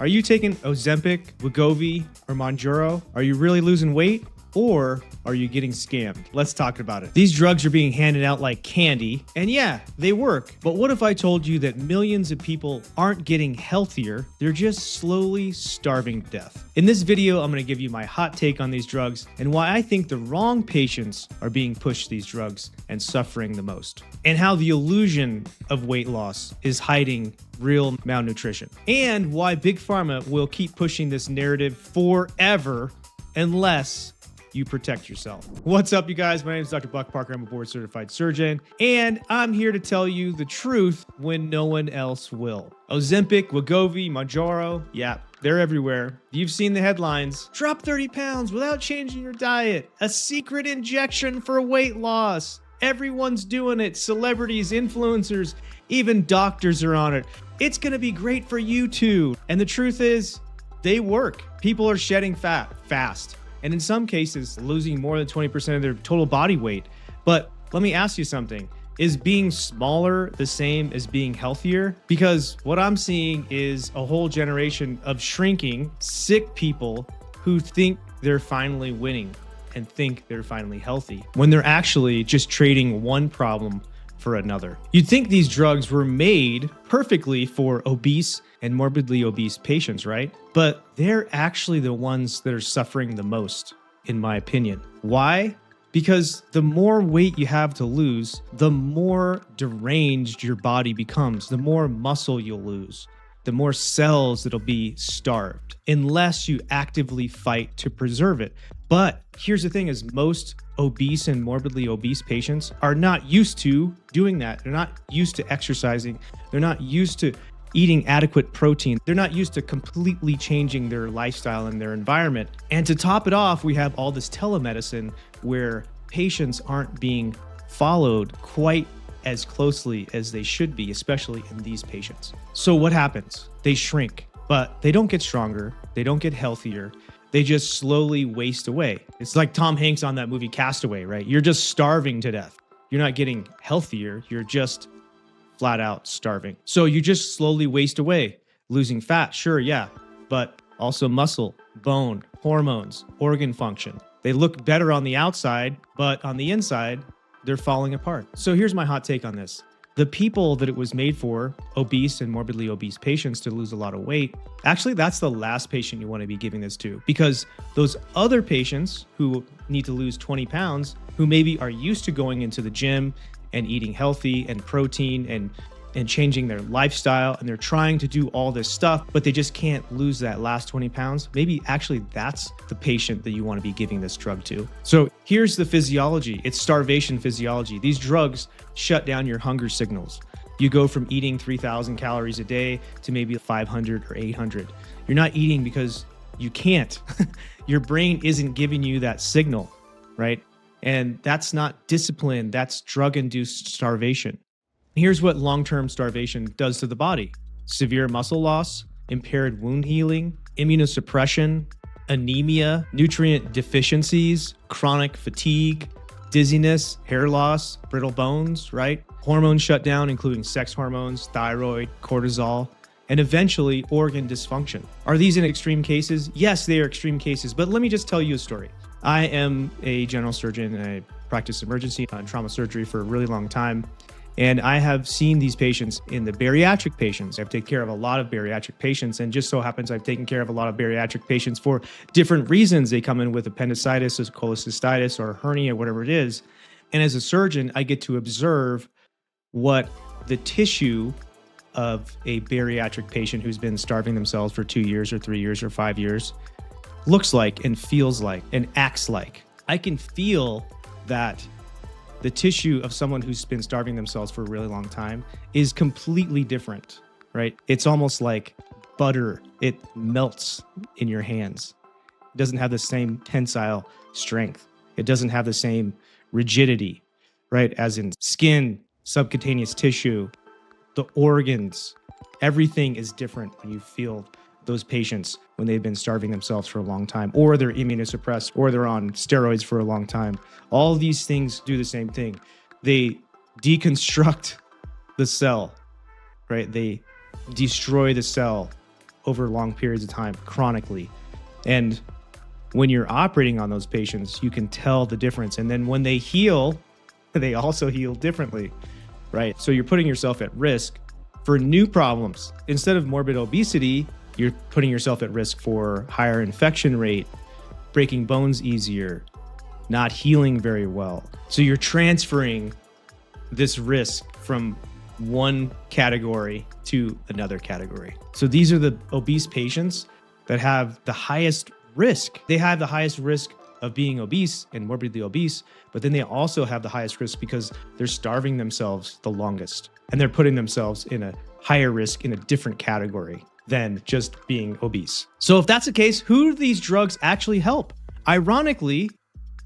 Are you taking Ozempic, Wegovy, or Mounjaro? Are you really losing weight? Or are you getting scammed? Let's talk about it. These drugs are being handed out like candy, and yeah, they work. But what if I told you that millions of people aren't getting healthier, they're just slowly starving to death? In this video, I'm gonna give you my hot take on these drugs and why I think the wrong patients are being pushed these drugs and suffering the most. And how the illusion of weight loss is hiding real malnutrition. And why Big Pharma will keep pushing this narrative forever unless you protect yourself. What's up, you guys? My name is Dr. Buck Parker. I'm a board certified surgeon, and I'm here to tell you the truth when no one else will. Ozempic, Wegovy, Mounjaro, yeah, they're everywhere. You've seen the headlines. Drop 30 pounds without changing your diet. A secret injection for weight loss. Everyone's doing it. Celebrities, influencers, even doctors are on it. It's gonna be great for you too. And the truth is, they work. People are shedding fat fast. And in some cases, losing more than 20% of their total body weight. But let me ask you something. Is being smaller the same as being healthier? Because what I'm seeing is a whole generation of shrinking, sick people who think they're finally winning and think they're finally healthy, when they're actually just trading one problem for another. You'd think these drugs were made perfectly for obese and morbidly obese patients, right? But they're actually the ones that are suffering the most, in my opinion. Why? Because the more weight you have to lose, the more deranged your body becomes, the more muscle you'll lose, the more cells that'll be starved, unless you actively fight to preserve it. But here's the thing is most obese and morbidly obese patients are not used to doing that. They're not used to exercising. They're not used to eating adequate protein. They're not used to completely changing their lifestyle and their environment. And to top it off, we have all this telemedicine where patients aren't being followed quite as closely as they should be, especially in these patients. So what happens? They shrink, but they don't get stronger. They don't get healthier. They just slowly waste away. It's like Tom Hanks on that movie Castaway, right? You're just starving to death. You're not getting healthier. You're just flat out starving. So you just slowly waste away, losing fat, sure, yeah, but also muscle, bone, hormones, organ function. They look better on the outside, but on the inside, they're falling apart. So here's my hot take on this. The people that it was made for, obese and morbidly obese patients to lose a lot of weight, actually that's the last patient you want to be giving this to, because those other patients who need to lose 20 pounds, who maybe are used to going into the gym and eating healthy and protein and changing their lifestyle, and they're trying to do all this stuff, but they just can't lose that last 20 pounds. Maybe actually that's the patient that you want to be giving this drug to. So here's the physiology. It's starvation physiology. These drugs shut down your hunger signals. You go from eating 3,000 calories a day to maybe 500 or 800. You're not eating because you can't. Your brain isn't giving you that signal, right? And that's not discipline, that's drug-induced starvation. Here's what long-term starvation does to the body. Severe muscle loss, impaired wound healing, immunosuppression, anemia, nutrient deficiencies, chronic fatigue, dizziness, hair loss, brittle bones, right? Hormone shutdown, including sex hormones, thyroid, cortisol, and eventually organ dysfunction. Are these in extreme cases? Yes, they are extreme cases, but let me just tell you a story. I am a general surgeon and I practice emergency and trauma surgery for a really long time. And I have seen these patients in the bariatric patients. I've taken care of a lot of bariatric patients, and just so happens I've taken care of a lot of bariatric patients for different reasons. They come in with appendicitis or cholecystitis or hernia, whatever it is. And as a surgeon, I get to observe what the tissue of a bariatric patient who's been starving themselves for 2 years or 3 years or 5 years looks like and feels like and acts like. I can feel that the tissue of someone who's been starving themselves for a really long time is completely different, right? It's almost like butter. It melts in your hands. It doesn't have the same tensile strength. It doesn't have the same rigidity, right? As in skin, subcutaneous tissue, the organs, everything is different when you feel those patients when they've been starving themselves for a long time, or they're immunosuppressed, or they're on steroids for a long time. All of these things do the same thing. They deconstruct the cell, right? They destroy the cell over long periods of time, chronically. And when you're operating on those patients, you can tell the difference. And then when they heal, they also heal differently, right? So you're putting yourself at risk for new problems. Instead of morbid obesity, you're putting yourself at risk for higher infection rate, breaking bones easier, not healing very well. So you're transferring this risk from one category to another category. So these are the obese patients that have the highest risk. They have the highest risk of being obese and morbidly obese, but then they also have the highest risk because they're starving themselves the longest. And they're putting themselves in a higher risk in a different category than just being obese. So if that's the case, who do these drugs actually help? Ironically,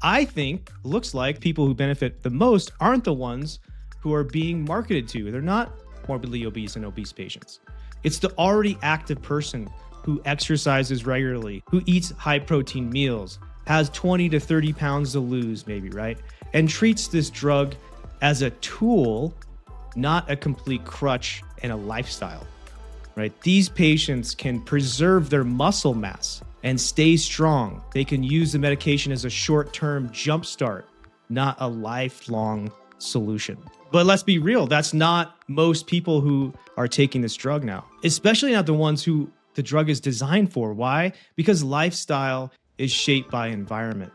I think looks like people who benefit the most aren't the ones who are being marketed to. They're not morbidly obese and obese patients. It's the already active person who exercises regularly, who eats high protein meals, has 20 to 30 pounds to lose maybe, right? And treats this drug as a tool, not a complete crutch and a lifestyle, right? These patients can preserve their muscle mass and stay strong. They can use the medication as a short-term jumpstart, not a lifelong solution. But let's be real, that's not most people who are taking this drug now, especially not the ones who the drug is designed for. Why? Because lifestyle is shaped by environment.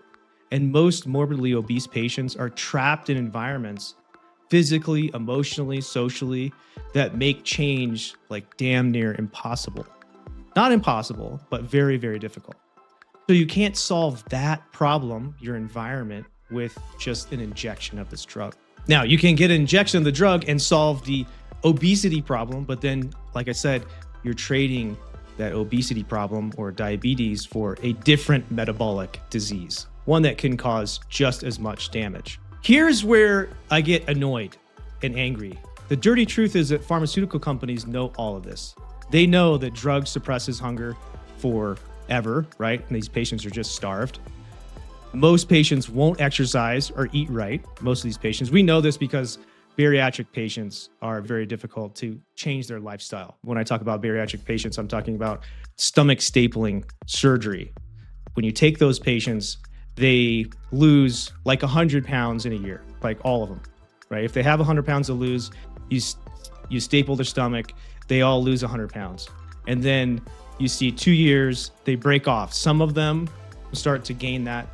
And most morbidly obese patients are trapped in environments physically, emotionally, socially that make change like damn near impossible. Not impossible, but very, very difficult. So you can't solve that problem, your environment, with just an injection of this drug. Now, you can get an injection of the drug and solve the obesity problem, but then, like I said, you're trading that obesity problem or diabetes for a different metabolic disease, one that can cause just as much damage. Here's where I get annoyed and angry. The dirty truth is that pharmaceutical companies know all of this. They know that drugs suppresses hunger forever, right? And these patients are just starved. Most patients won't exercise or eat right. Most of these patients, we know this because bariatric patients are very difficult to change their lifestyle. When I talk about bariatric patients, I'm talking about stomach stapling surgery. When you take those patients, they lose like 100 pounds in a year, like all of them, right? If they have 100 pounds to lose, you staple their stomach, they all lose 100 pounds. And then you see 2 years, they break off. Some of them start to gain that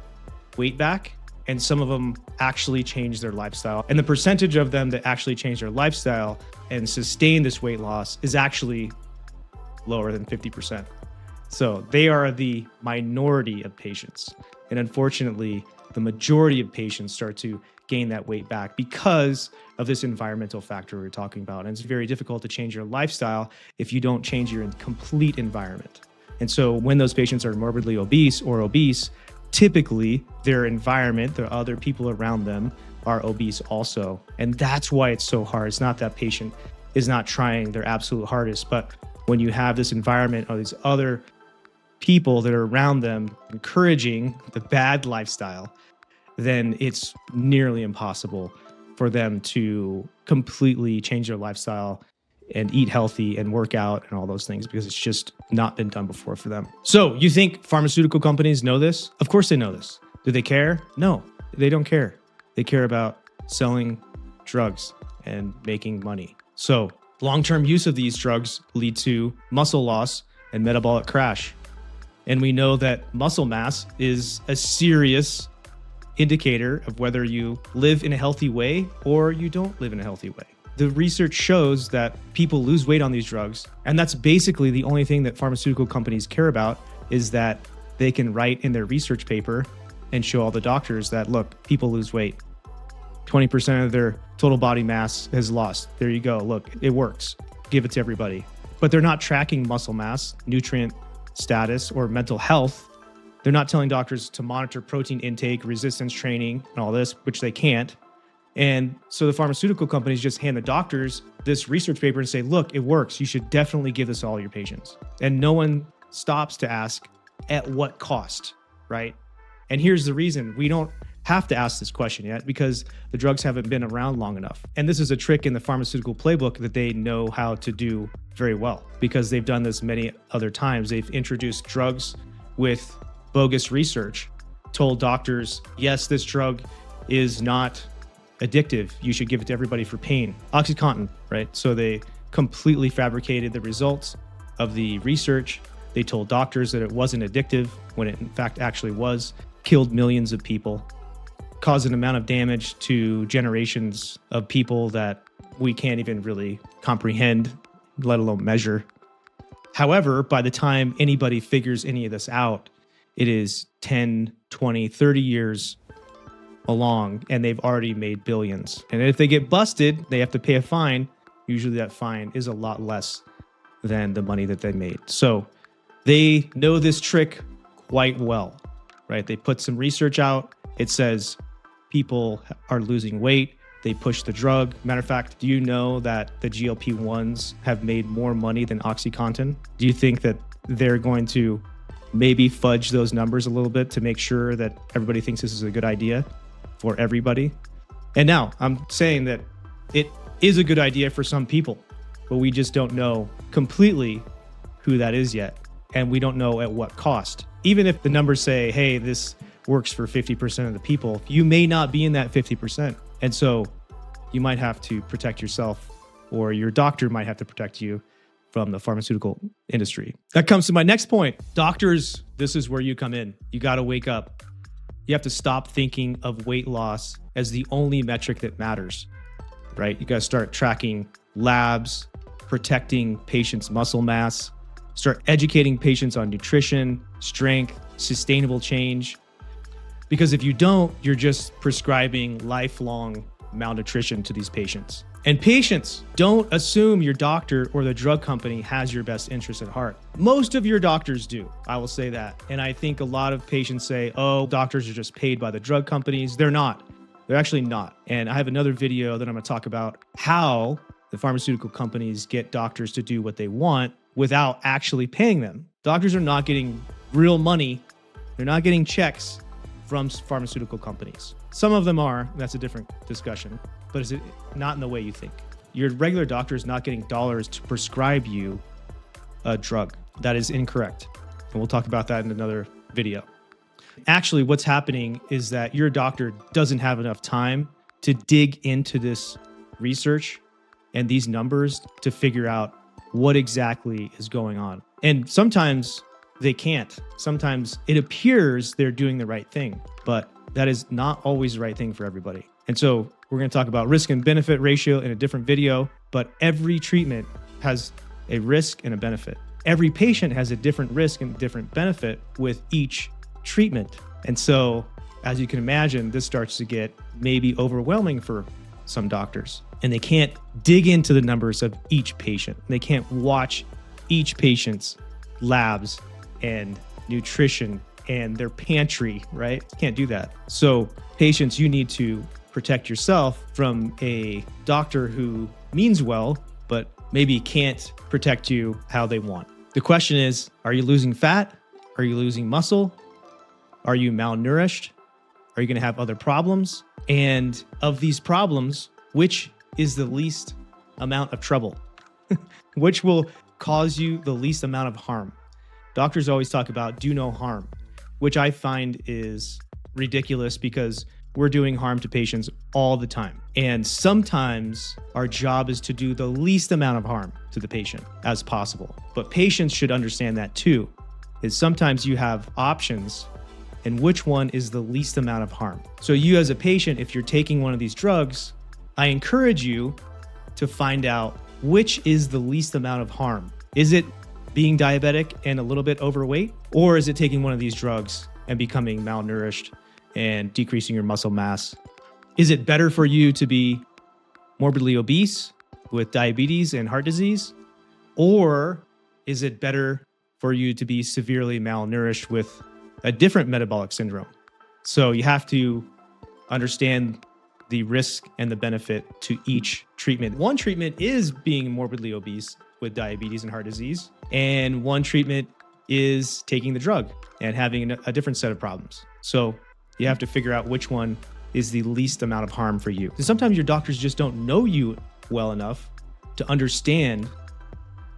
weight back, and some of them actually change their lifestyle. And the percentage of them that actually change their lifestyle and sustain this weight loss is actually lower than 50%. So they are the minority of patients. And unfortunately, the majority of patients start to gain that weight back because of this environmental factor we're talking about. And it's very difficult to change your lifestyle if you don't change your complete environment. And so when those patients are morbidly obese or obese, typically their environment, the other people around them are obese also. And that's why it's so hard. It's not that patient is not trying their absolute hardest, but when you have this environment or these other people that are around them encouraging the bad lifestyle, then it's nearly impossible for them to completely change their lifestyle and eat healthy and work out and all those things, because it's just not been done before for them. So you think pharmaceutical companies know this? Of course they know this. Do they care? No, they don't care. They care about selling drugs and making money. So long-term use of these drugs lead to muscle loss and metabolic crash. And we know that muscle mass is a serious indicator of whether you live in a healthy way or you don't live in a healthy way. The research shows that people lose weight on these drugs, and that's basically the only thing that pharmaceutical companies care about, is that they can write in their research paper and show all the doctors that, look, people lose weight. 20% of their total body mass has lost. There you go. Look, it works. Give it to everybody. But they're not tracking muscle mass, nutrient status, or mental health. They're not telling doctors to monitor protein intake, resistance training, and all this, which they can't. And so the pharmaceutical companies just hand the doctors this research paper and say, look, it works. You should definitely give this to all your patients. And no one stops to ask at what cost, right? And here's the reason. We don't have to ask this question yet because the drugs haven't been around long enough. And this is a trick in the pharmaceutical playbook that they know how to do very well because they've done this many other times. They've introduced drugs with bogus research, told doctors, yes, this drug is not addictive. You should give it to everybody for pain. OxyContin, right? So they completely fabricated the results of the research. They told doctors that it wasn't addictive when it in fact actually was, killed millions of people, caused an amount of damage to generations of people that we can't even really comprehend, let alone measure. However, by the time anybody figures any of this out, it is 10, 20, 30 years along, and they've already made billions. And if they get busted, they have to pay a fine. Usually that fine is a lot less than the money that they made. So they know this trick quite well, right? They put some research out. It says people are losing weight. They push the drug. Matter of fact, do you know that the GLP-1s have made more money than OxyContin? Do you think that they're going to maybe fudge those numbers a little bit to make sure that everybody thinks this is a good idea for everybody? And now I'm saying that it is a good idea for some people, but we just don't know completely who that is yet. And we don't know at what cost. Even if the numbers say, hey, this works for 50% of the people, you may not be in that 50%. And so you might have to protect yourself, or your doctor might have to protect you from the pharmaceutical industry. That comes to my next point. Doctors, this is where you come in. You got to wake up. You have to stop thinking of weight loss as the only metric that matters, right? You got to start tracking labs, protecting patients' muscle mass, start educating patients on nutrition, strength, sustainable change. Because if you don't, you're just prescribing lifelong malnutrition to these patients. And patients, don't assume your doctor or the drug company has your best interest at heart. Most of your doctors do, I will say that. And I think a lot of patients say, oh, doctors are just paid by the drug companies. They're not. They're actually not. And I have another video that I'm going to talk about how the pharmaceutical companies get doctors to do what they want without actually paying them. Doctors are not getting real money. They're not getting checks from pharmaceutical companies. Some of them are, and that's a different discussion, but is it not in the way you think? Your regular doctor is not getting dollars to prescribe you a drug. That is incorrect. And we'll talk about that in another video. Actually, what's happening is that your doctor doesn't have enough time to dig into this research and these numbers to figure out what exactly is going on. And sometimes they can't. Sometimes it appears they're doing the right thing, but that is not always the right thing for everybody. And so we're going to talk about risk and benefit ratio in a different video, but every treatment has a risk and a benefit. Every patient has a different risk and different benefit with each treatment. And so, as you can imagine, this starts to get maybe overwhelming for some doctors, and they can't dig into the numbers of each patient. They can't watch each patient's labs and nutrition and their pantry, right? Can't do that. So patients, you need to protect yourself from a doctor who means well, but maybe can't protect you how they want. The question is, are you losing fat? Are you losing muscle? Are you malnourished? Are you going to have other problems? And of these problems, which is the least amount of trouble? Which will cause you the least amount of harm? Doctors always talk about do no harm, which I find is ridiculous because we're doing harm to patients all the time. And sometimes our job is to do the least amount of harm to the patient as possible. But patients should understand that too, is sometimes you have options and which one is the least amount of harm. So you as a patient, if you're taking one of these drugs, I encourage you to find out which is the least amount of harm. Is it being diabetic and a little bit overweight? Or is it taking one of these drugs and becoming malnourished and decreasing your muscle mass? Is it better for you to be morbidly obese with diabetes and heart disease? Or is it better for you to be severely malnourished with a different metabolic syndrome? So you have to understand the risk and the benefit to each treatment. One treatment is being morbidly obese with diabetes and heart disease, and one treatment is taking the drug and having a different set of problems. So You have to figure out which one is the least amount of harm for you. Because sometimes your doctors just don't know you well enough to understand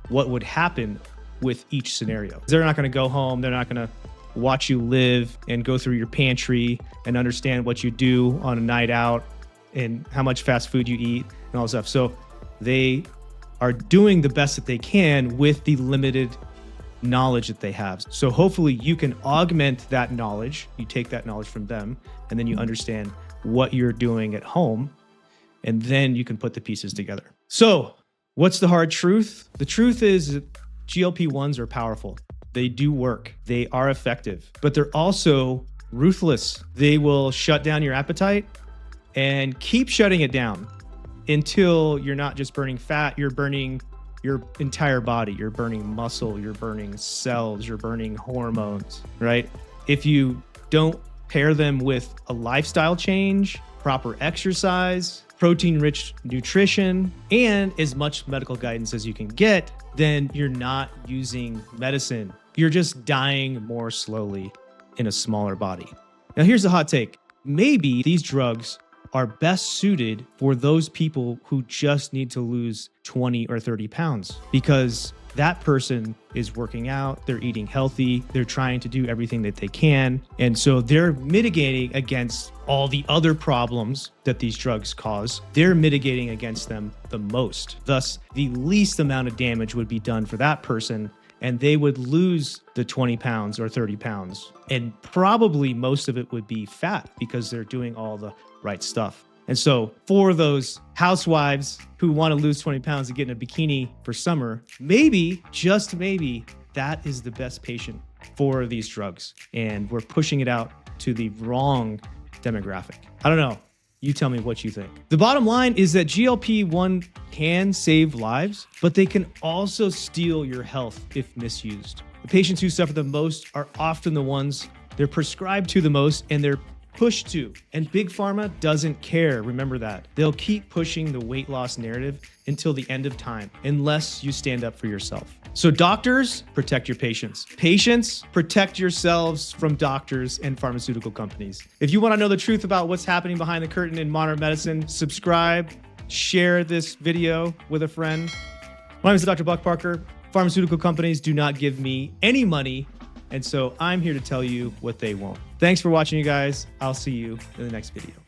what would happen with each scenario. They're not going to go home. They're not going to watch you live and go through your pantry and understand what you do on a night out and how much fast food you eat and all this stuff. So they are doing the best that they can with the limited knowledge that they have. So hopefully you can augment that knowledge. You take that knowledge from them, and then you understand what you're doing at home, and then you can put the pieces together. So what's the hard truth? The truth is that GLP-1s are powerful. They do work. They are effective, but they're also ruthless. They will shut down your appetite and keep shutting it down until you're not just burning fat, you're burning your entire body. You're burning muscle, you're burning cells, you're burning hormones, right? If you don't pair them with a lifestyle change, proper exercise, protein-rich nutrition, and as much medical guidance as you can get, then you're not using medicine. You're just dying more slowly in a smaller body. Now, here's the hot take. Maybe these drugs are best suited for those people who just need to lose 20 or 30 pounds because that person is working out, they're eating healthy, they're trying to do everything that they can. And so they're mitigating against all the other problems that these drugs cause. They're mitigating against them the most. Thus, the least amount of damage would be done for that person, and they would lose the 20 pounds or 30 pounds. And probably most of it would be fat because they're doing all the right stuff. And so for those housewives who want to lose 20 pounds to get in a bikini for summer, maybe, just maybe, that is the best patient for these drugs. And we're pushing it out to the wrong demographic. I don't know. You tell me what you think. The bottom line is that GLP-1 can save lives, but they can also steal your health if misused. The patients who suffer the most are often the ones they're prescribed to the most and they're pushed to. And Big Pharma doesn't care. Remember that. They'll keep pushing the weight loss narrative until the end of time, unless you stand up for yourself. So doctors, protect your patients. Patients, protect yourselves from doctors and pharmaceutical companies. If you want to know the truth about what's happening behind the curtain in modern medicine, subscribe, share this video with a friend. My name is Dr. Buck Parker. Pharmaceutical companies do not give me any money, and so I'm here to tell you what they won't. Thanks for watching, you guys. I'll see you in the next video.